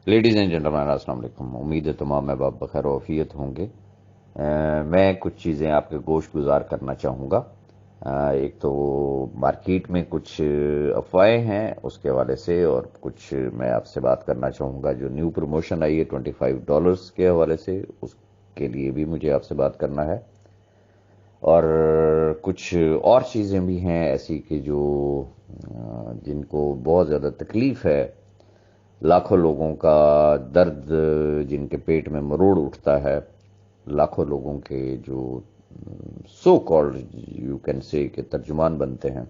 Ladies and gentlemen السلام علیکم. امید ہے تمام احباب بخیر و عافیت ہوں گے. میں کچھ چیزیں آپ کے گوش گزار کرنا چاہوں گا. ایک تو مارکیٹ میں کچھ افواہیں ہیں اس کے حوالے سے، اور کچھ میں آپ سے بات کرنا چاہوں گا جو نیو پروموشن آئی ہے $25 کے حوالے سے، اس کے لیے بھی مجھے آپ سے بات کرنا ہے. اور کچھ اور چیزیں بھی ہیں ایسی کہ جو جن کو بہت زیادہ تکلیف ہے، لاکھوں لوگوں کا درد جن کے پیٹ میں مروڑ اٹھتا ہے، لاکھوں لوگوں کے جو so called you can say کہ ترجمان بنتے ہیں،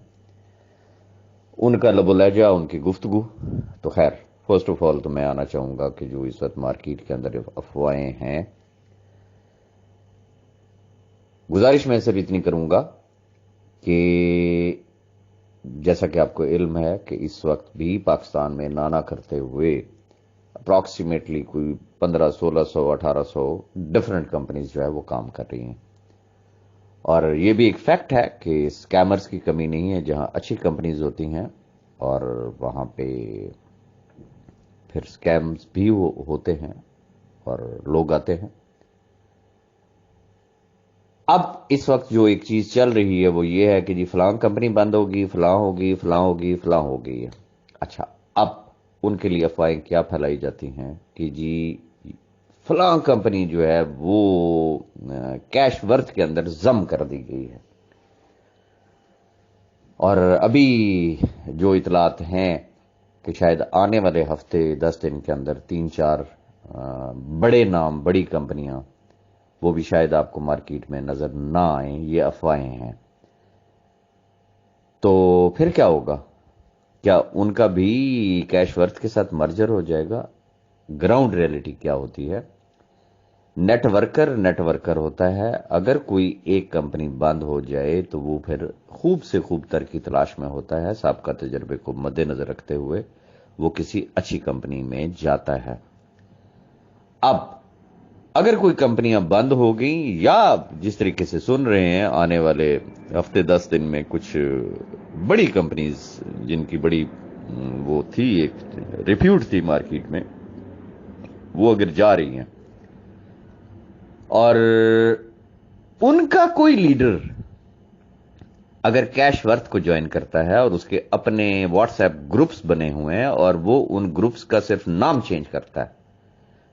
ان کا لب و لہجہ، ان کی گفتگو. تو خیر، فرسٹ آف آل تو میں آنا چاہوں گا کہ جو اس وقت مارکیٹ کے اندر افواہیں ہیں، گزارش میں صرف اتنی کروں گا کہ جیسا کہ آپ کو علم ہے کہ اس وقت بھی پاکستان میں نانا کرتے ہوئے اپراکسیمیٹلی کوئی 1500 1600 1800 ڈفرینٹ کمپنیز جو ہے وہ کام کر رہی ہیں. اور یہ بھی ایک فیکٹ ہے کہ اسکیمرز کی کمی نہیں ہے. جہاں اچھی کمپنیز ہوتی ہیں اور وہاں پہ پھر اسکیمز بھی ہوتے ہیں اور لوگ آتے ہیں. اب اس وقت جو ایک چیز چل رہی ہے وہ یہ ہے کہ جی فلاں کمپنی بند ہوگی، فلاں ہوگی، فلاں ہوگی، فلاں ہوگی. اچھا، اب ان کے لیے افواہیں کیا پھیلائی جاتی ہیں کہ جی فلاں کمپنی جو ہے وہ کیش ورتھ کے اندر ضم کر دی گئی ہے. اور ابھی جو اطلاعات ہیں کہ شاید آنے والے ہفتے 10 دن کے اندر 3 4 بڑے نام، بڑی کمپنیاں وہ بھی شاید آپ کو مارکیٹ میں نظر نہ آئیں. یہ افواہیں ہیں. تو پھر کیا ہوگا؟ کیا ان کا بھی کیش ورتھ کے ساتھ مرجر ہو جائے گا؟ گراؤنڈ ریئلٹی کیا ہوتی ہے؟ نیٹ ورکر ہوتا ہے. اگر کوئی ایک کمپنی بند ہو جائے تو وہ پھر خوب سے خوب تر کی تلاش میں ہوتا ہے. سابقہ تجربے کو مد نظر رکھتے ہوئے وہ کسی اچھی کمپنی میں جاتا ہے. اب اگر کوئی کمپنیاں بند ہو گئیں، یا جس طریقے سے سن رہے ہیں آنے والے ہفتے 10 دن میں کچھ بڑی کمپنیز جن کی بڑی وہ تھی، ایک ریپیوٹ تھی مارکیٹ میں، وہ اگر جا رہی ہیں اور ان کا کوئی لیڈر اگر کیش ورتھ کو جوائن کرتا ہے اور اس کے اپنے واٹس ایپ گروپس بنے ہوئے ہیں اور وہ ان گروپس کا صرف نام چینج کرتا ہے،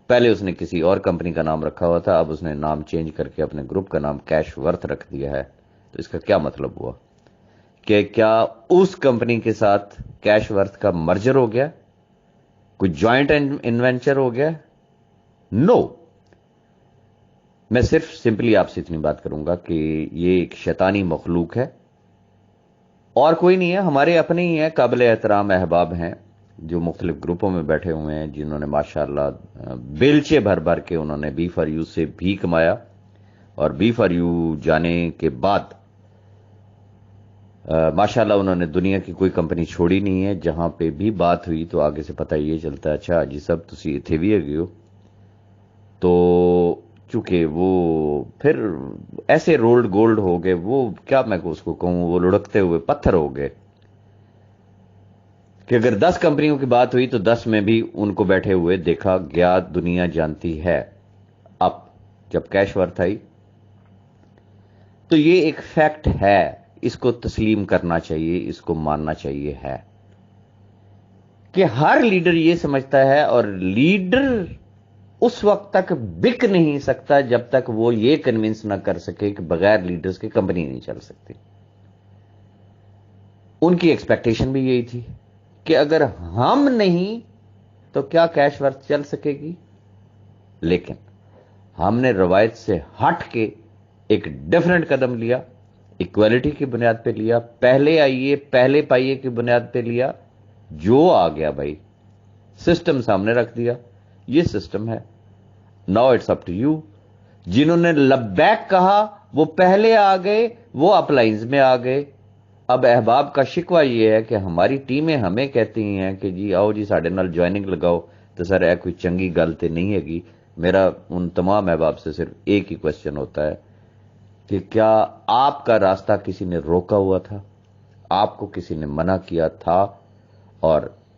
پہلے اس نے کسی اور کمپنی کا نام رکھا ہوا تھا، اب اس نے نام چینج کر کے اپنے گروپ کا نام کیش ورتھ رکھ دیا ہے، تو اس کا کیا مطلب ہوا؟ کہ کیا اس کمپنی کے ساتھ کیش ورتھ کا مرجر ہو گیا؟ کوئی جوائنٹ انوینچر ہو گیا؟ نو. میں صرف سمپلی آپ سے اتنی بات کروں گا کہ یہ ایک شیطانی مخلوق ہے اور کوئی نہیں ہے. ہمارے اپنے ہی ہیں، قابل احترام احباب ہیں جو مختلف گروپوں میں بیٹھے ہوئے ہیں، جنہوں نے ماشاءاللہ بیلچے بھر بھر کے انہوں نے بی فار یو سے بھی کمایا، اور بی فار یو جانے کے بعد ماشاءاللہ انہوں نے دنیا کی کوئی کمپنی چھوڑی نہیں ہے. جہاں پہ بھی بات ہوئی تو آگے سے پتہ یہ چلتا ہے اچھا جی سب تسی اتھے بھی ہے گئے. تو چونکہ وہ پھر ایسے رولڈ گولڈ ہو گئے، وہ کیا میں اس کو کہوں، وہ لڑکتے ہوئے پتھر ہو گئے کہ اگر 10 کمپنیوں کی بات ہوئی تو 10 میں بھی ان کو بیٹھے ہوئے دیکھا گیا، دنیا جانتی ہے. اب جب کیش ورتھ آئی تو یہ ایک فیکٹ ہے، اس کو تسلیم کرنا چاہیے، اس کو ماننا چاہیے ہے کہ ہر لیڈر یہ سمجھتا ہے، اور لیڈر اس وقت تک بک نہیں سکتا جب تک وہ یہ کنونس نہ کر سکے کہ بغیر لیڈرز کے کمپنی نہیں چل سکتی. ان کی ایکسپیکٹیشن بھی یہی تھی کہ اگر ہم نہیں تو کیا کیش ورتھ چل سکے گی. لیکن ہم نے روایت سے ہٹ کے ایک ڈیفرنٹ قدم لیا، ایکویلٹی کی بنیاد پہ لیا، پہلے آئیے پہلے پائیے کی بنیاد پہ لیا. جو آ گیا بھائی سسٹم سامنے رکھ دیا، یہ سسٹم ہے. Now it's up to you. جنہوں نے لبیک کہا وہ پہلے آ گئے، وہ اپ لائنز میں آ گئے. اب احباب کا شکوہ یہ ہے کہ ہماری ٹیمیں ہمیں کہتی ہیں کہ جی آؤ جی ساڈے نال جوائننگ لگاؤ، تو سر اے کوئی چنگی گل تے نہیں ہے گی. میرا ان تمام احباب سے صرف ایک ہی کوشچن ہوتا ہے کہ کیا آپ کا راستہ کسی نے روکا ہوا تھا؟ آپ کو کسی نے منع کیا تھا؟ اور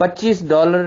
$25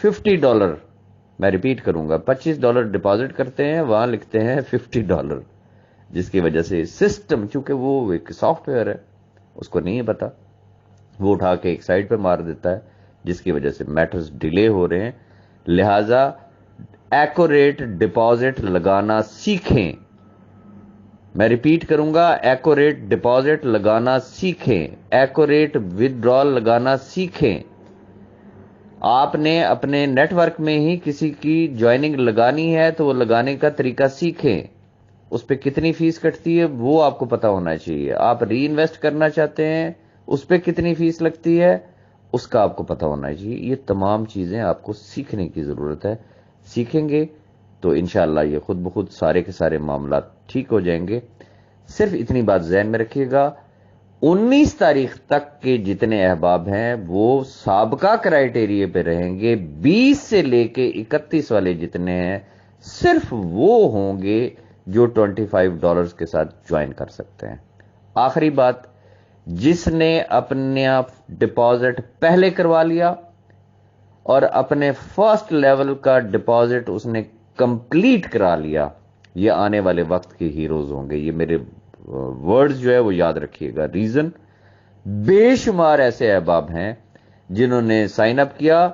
$50 میں ریپیٹ کروں گا، $25 ڈپازٹ کرتے ہیں، وہاں لکھتے ہیں $50، جس کی وجہ سے سسٹم، چونکہ وہ ایک سافٹ ویئر ہے، اس کو نہیں پتا، وہ اٹھا کے ایک سائڈ پہ مار دیتا ہے، جس کی وجہ سے میٹرز ڈیلے ہو رہے ہیں۔ لہذا ایکوریٹ ڈپازٹ لگانا سیکھیں، میں ریپیٹ کروں گا، ایکوریٹ ڈپازٹ لگانا سیکھیں، ایکوریٹ ودڈرال لگانا سیکھیں۔ آپ نے اپنے نیٹ ورک میں ہی کسی کی جوائننگ لگانی ہے تو وہ لگانے کا طریقہ سیکھیں، اس پہ کتنی فیس کٹتی ہے وہ آپ کو پتا ہونا چاہیے، آپ ری انویسٹ کرنا چاہتے ہیں اس پہ کتنی فیس لگتی ہے اس کا آپ کو پتا ہونا چاہیے۔ یہ تمام چیزیں آپ کو سیکھنے کی ضرورت ہے، سیکھیں گے تو انشاءاللہ یہ خود بخود سارے کے سارے معاملات ٹھیک ہو جائیں گے۔ صرف اتنی بات ذہن میں رکھیے گا، 19 تاریخ تک کے جتنے احباب ہیں وہ سابقہ کرائیٹیریے پہ رہیں گے، 20 سے لے کے 31 والے جتنے ہیں صرف وہ ہوں گے جو $25 کے ساتھ جوائن کر سکتے ہیں۔ آخری بات، جس نے اپنا ڈپازٹ پہلے کروا لیا اور اپنے فرسٹ لیول کا ڈپازٹ اس نے کمپلیٹ کرا لیا، یہ آنے والے وقت کے ہیروز ہوں گے۔ یہ میرے ورڈز جو ہے وہ یاد رکھیے گا۔ ریزن، بے شمار ایسے احباب ہیں جنہوں نے سائن اپ کیا،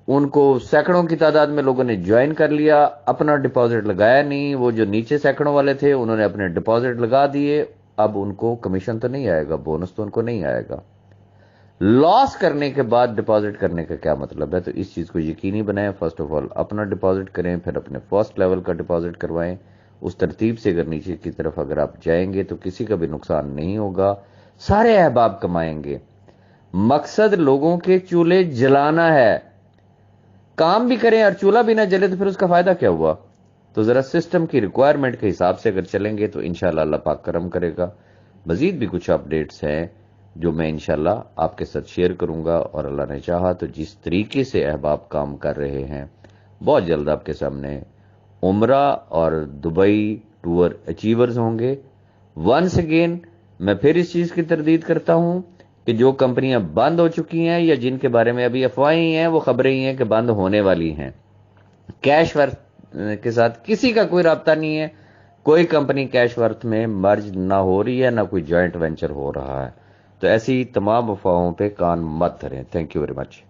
ان کو سینکڑوں کی تعداد میں لوگوں نے جوائن کر لیا، اپنا ڈپازٹ لگایا نہیں، وہ جو نیچے سینکڑوں والے تھے انہوں نے اپنے ڈپازٹ لگا دیے، اب ان کو کمیشن تو نہیں آئے گا، بونس تو ان کو نہیں آئے گا۔ لاس کرنے کے بعد ڈپازٹ کرنے کا کیا مطلب ہے؟ تو اس چیز کو یقینی بنائیں، فرسٹ آف آل اپنا ڈپازٹ کریں، پھر اپنے فرسٹ لیول کا ڈپازٹ کروائیں، اس ترتیب سے اگر نیچے کی طرف اگر آپ جائیں گے تو کسی کا بھی نقصان نہیں ہوگا، سارے احباب کمائیں گے۔ مقصد لوگوں کے چولہے جلانا ہے، کام بھی کریں اور چولہا بھی نہ جلے تو پھر اس کا فائدہ کیا ہوا؟ تو ذرا سسٹم کی ریکوائرمنٹ کے حساب سے اگر چلیں گے تو انشاءاللہ اللہ پاک کرم کرے گا۔ مزید بھی کچھ اپڈیٹس ہیں جو میں انشاءاللہ آپ کے ساتھ شیئر کروں گا، اور اللہ نے چاہا تو جس طریقے سے احباب کام کر رہے ہیں بہت جلد آپ کے سامنے عمرہ اور دبئی ٹور اچیورز ہوں گے۔ ونس اگین میں پھر اس چیز کی تردید کرتا ہوں کہ جو کمپنیاں بند ہو چکی ہیں یا جن کے بارے میں ابھی افواہیں ہیں، وہ خبریں ہی ہیں کہ بند ہونے والی ہیں، کیش ورتھ کے ساتھ کسی کا کوئی رابطہ نہیں ہے، کوئی کمپنی کیش ورتھ میں مرج نہ ہو رہی ہے، نہ کوئی جوائنٹ وینچر ہو رہا ہے، تو ایسی تمام افواہوں پہ کان مت دھریں۔ Thank you very much.